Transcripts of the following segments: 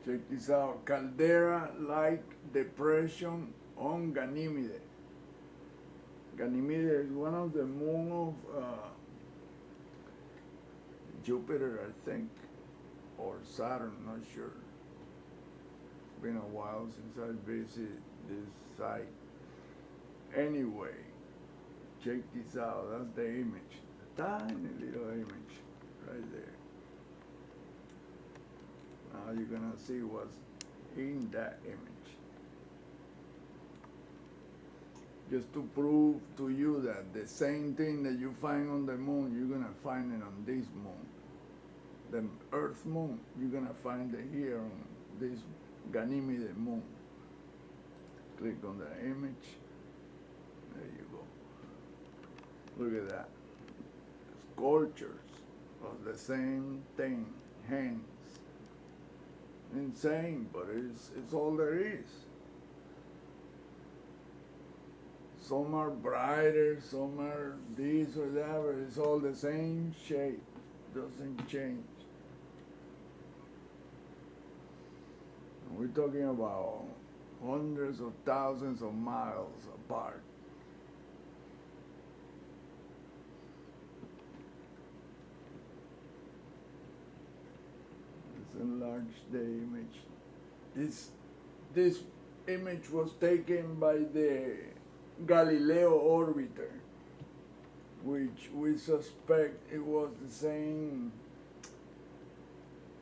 Check this out, caldera-like depression on Ganymede. Ganymede is one of the moons of Jupiter, I think, or Saturn, not sure. It's been a while since I visited this site. Anyway, check this out, that's the image. Tiny little image right there. Now you're gonna see what's in that image. Just to prove to you that the same thing that you find on the moon, you're gonna find it on this moon. The Earth moon, you're gonna find it here on this Ganymede moon. Click on the image. There you go. Look at that. Sculptures of the same thing, hands. Insane, but it's all there is. Some are brighter, some are this or that, but it's all the same shape. Doesn't change. And we're talking about hundreds of thousands of miles apart. Enlarge the image. This image was taken by the Galileo orbiter, which we suspect it was the same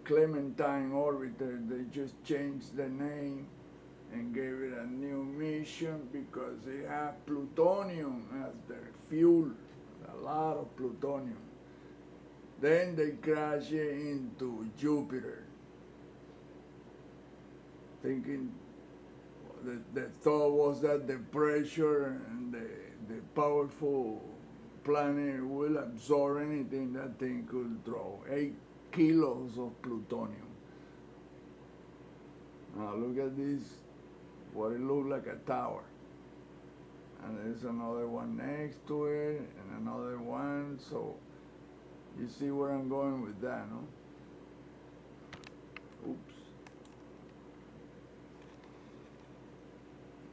Clementine orbiter. They just changed the name and gave it a new mission because it had plutonium as their fuel, a lot of plutonium. Then they crashed it into Jupiter, thinking the thought was that the pressure and the powerful planet will absorb anything that thing could throw. 8 kilos of plutonium. Now look at this, what it looked like a tower. And there's another one next to it, and another one, so you see where I'm going with that, no? Oops.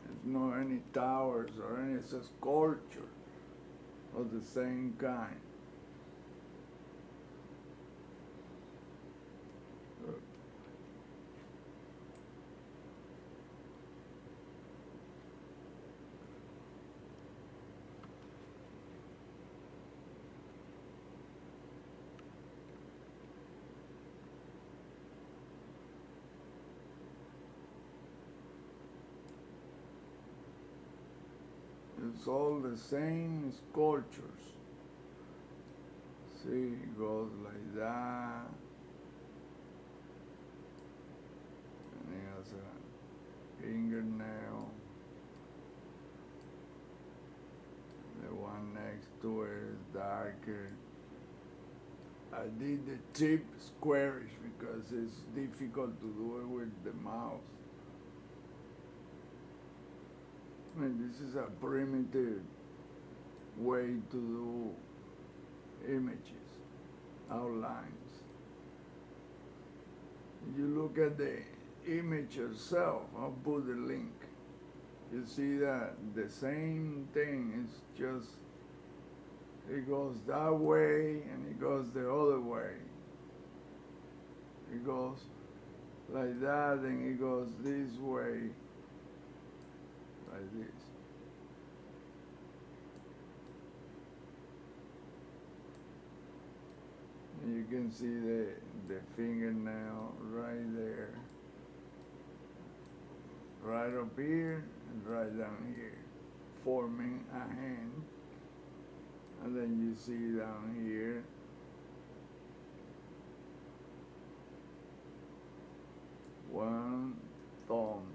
There's no any towers or any such sculpture of the same kind. Look. It's all the same sculptures. See, it goes like that. And it has a fingernail. The one next to it is darker. I did the tip squarish because it's difficult to do it with the mouse. I mean, this is a primitive way to do images, outlines. You look at the image yourself, I'll put the link. You see that the same thing is just, it goes that way and it goes the other way. It goes like that and it goes this way. Like this. And you can see the fingernail right there, right up here and right down here, forming a hand. And then you see down here one thumb.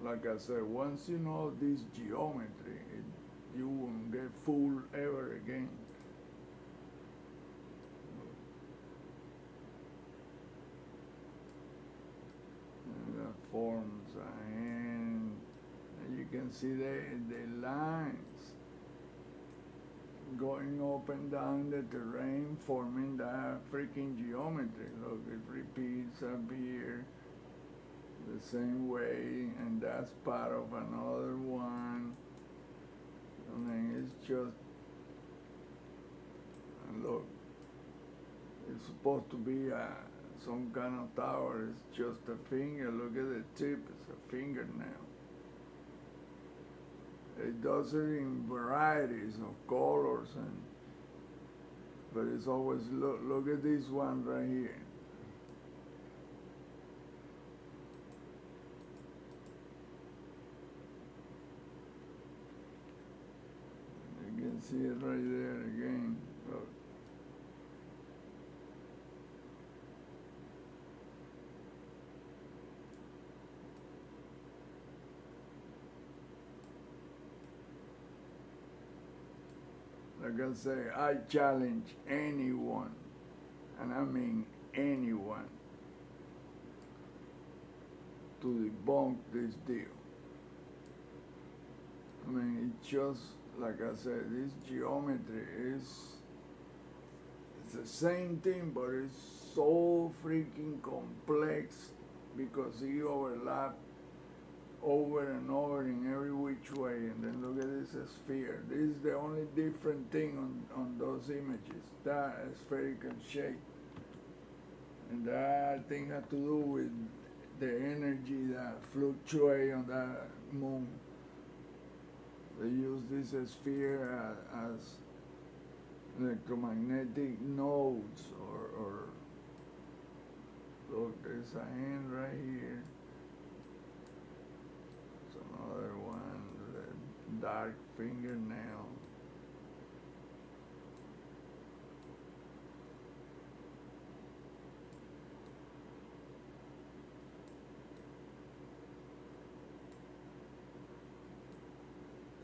Like I said, once you know this geometry, you won't get fooled ever again. And forms a hand. And you can see the lines going up and down the terrain, forming that freaking geometry. Look, it repeats up here the same way, and that's part of another one. I mean, it's just, and look, it's supposed to be some kind of tower. It's just a finger. Look at the tip, it's a fingernail. It does it in varieties of colors, but it's always, look at this one right here. You can see it right there again. Look. Like I say, I challenge anyone, and I mean anyone, to debunk this deal. I mean, it's just, like I said, this geometry it's the same thing, but it's so freaking complex because it overlaps over and over in every which way. And then look at this sphere. This is the only different thing on those images, that spherical shape. And that thing has to do with the energy that fluctuates on that moon. They use this sphere as electromagnetic nodes, or look, there's a hand right here. There's another one, the dark fingernail.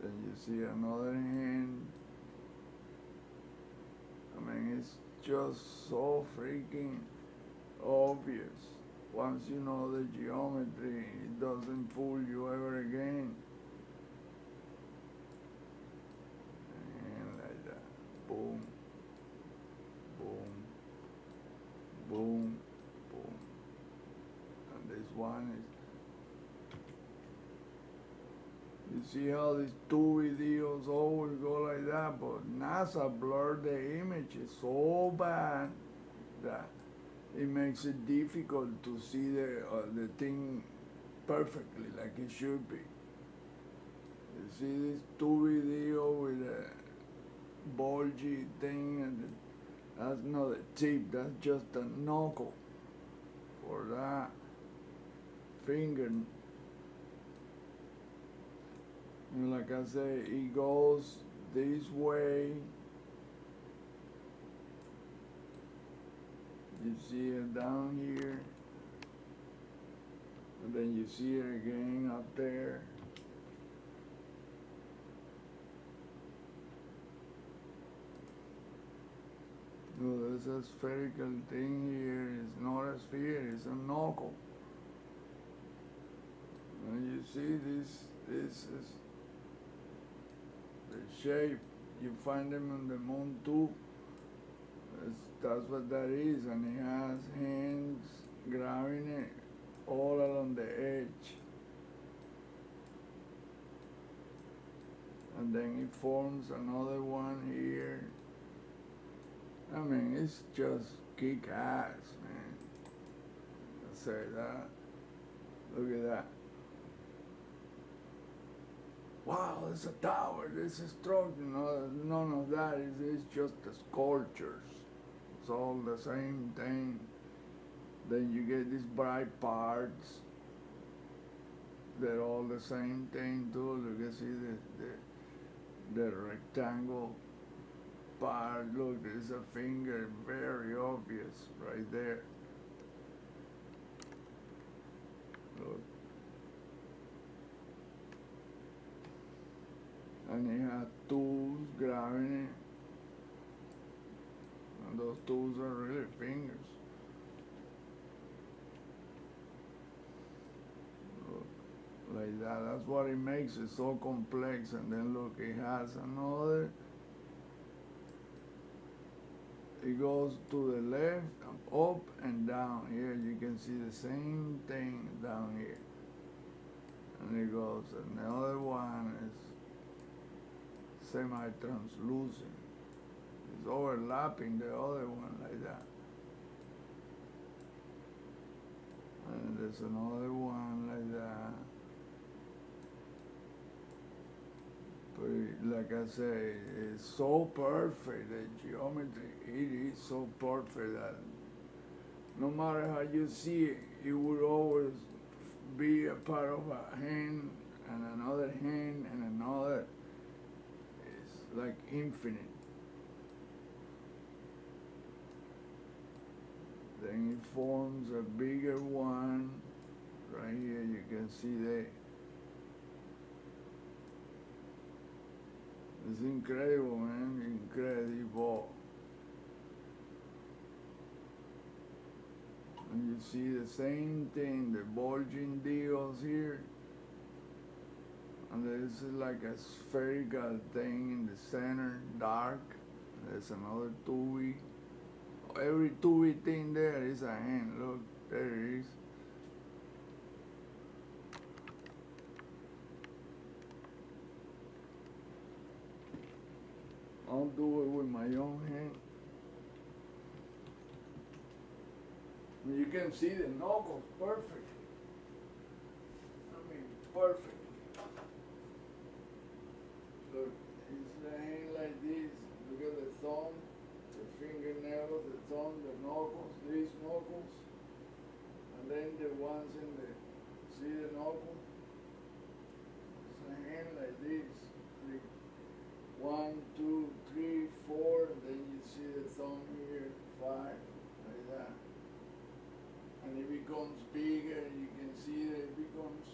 Then you see another hand. I mean, it's just so freaking obvious. Once you know the geometry, it doesn't fool you ever again. And like that. Boom, boom, boom, boom. And this one is, you see how these two videos always go like that, but NASA blurred the images so bad that it makes it difficult to see the thing perfectly like it should be. You see this two video with a bulgy thing, and that's not a tip, that's just a knuckle for that finger. And like I say, it goes this way. You see it down here, and then you see it again up there. No, there's a spherical thing here. It's not a sphere, it's a knuckle. And you see this is the shape. You find them on the moon too. That's what that is, and it has hands grabbing it all along the edge. And then it forms another one here. I mean, it's just kick ass, man. I say that. Look at that. Wow, it's a tower, this is structure. No, none of that. It's just the sculptures. It's all the same thing. Then you get these bright parts. They're all the same thing too. You can see the rectangle part. Look, there's a finger, very obvious right there. Look. And he had tools grabbing it. And those tools are really fingers. like that. That's what it makes it so complex. And then look, it has another. It goes to the left, up and down. Here you can see the same thing down here. And it goes, and the other one is semi-translucent. It's overlapping the other one like that. And there's another one like that. But like I say, it's so perfect, the geometry, it is so perfect that no matter how you see it, it will always be a part of a hand and another hand and another. It's like infinite. Then it forms a bigger one. Right here you can see that. It's incredible, man, incredible. And you see the same thing, the bulging deals here. And there's like a spherical thing in the center, dark. There's another tubey. Every tubey thing there is a hand. Look, there it is. I'll do it with my own hand. You can see the knuckles perfectly. I mean, perfectly. Look, it's the hand like this. Look at the thumb, the fingernails, the thumb, the knuckles, these knuckles. And then the ones in the, see the knuckle? It's a hand like this. Like 1, 2, 3, 4, and then you see the thumb here, 5, like that. And it becomes bigger, you can see that it becomes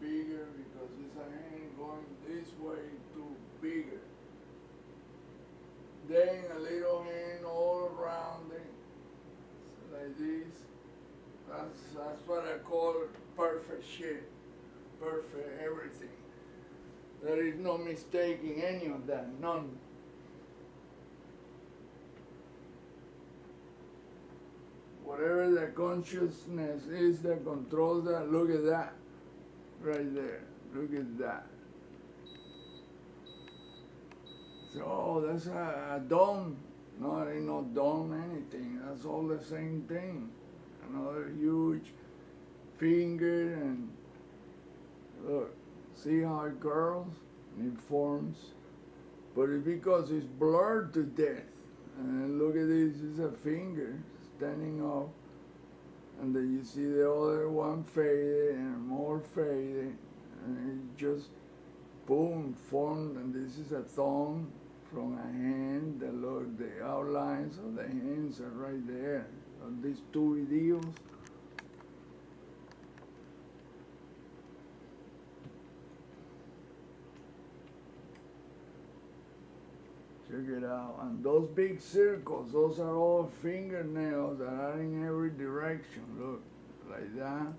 bigger because it's a hand going this way to bigger. Then a little hand all around it, so like this. That's what I call perfect shape, perfect everything. There is no mistaking any of that, none. Whatever the consciousness is that controls that, look at that, right there, look at that. So, oh, that's a dome. No, it ain't no dome, anything. That's all the same thing. Another huge finger, and look, see how it curls and it forms? But it's because it's blurred to death. And look at this, it's a finger standing up, and then you see the other one faded and more faded, and it just boom formed. And this is a thumb from a hand. And look, the outlines of the hands are right there on these two videos. Check it out. And those big circles, those are all fingernails that are in every direction. Look, like that.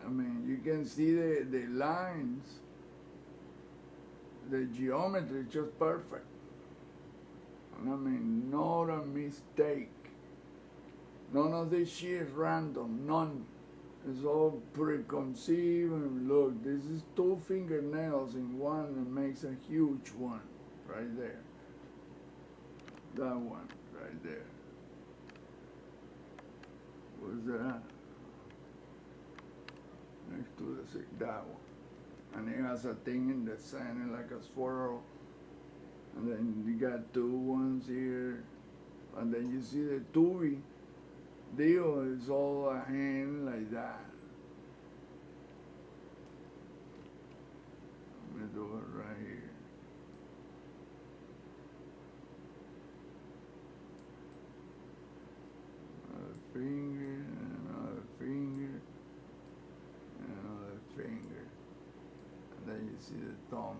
I mean, you can see the lines. The geometry is just perfect. And I mean, not a mistake. None of this shit is random, none. It's all preconceived, and look, this is 2 fingernails in one that makes a huge one, right there. That one, right there. What's that? Next to the that one. And it has a thing in the center like a swirl. And then you got 2 ones here. And then you see the tubey deal is all a hand like that. Let me do it right here. Another finger, and another finger, and another finger. And then you see the thumb.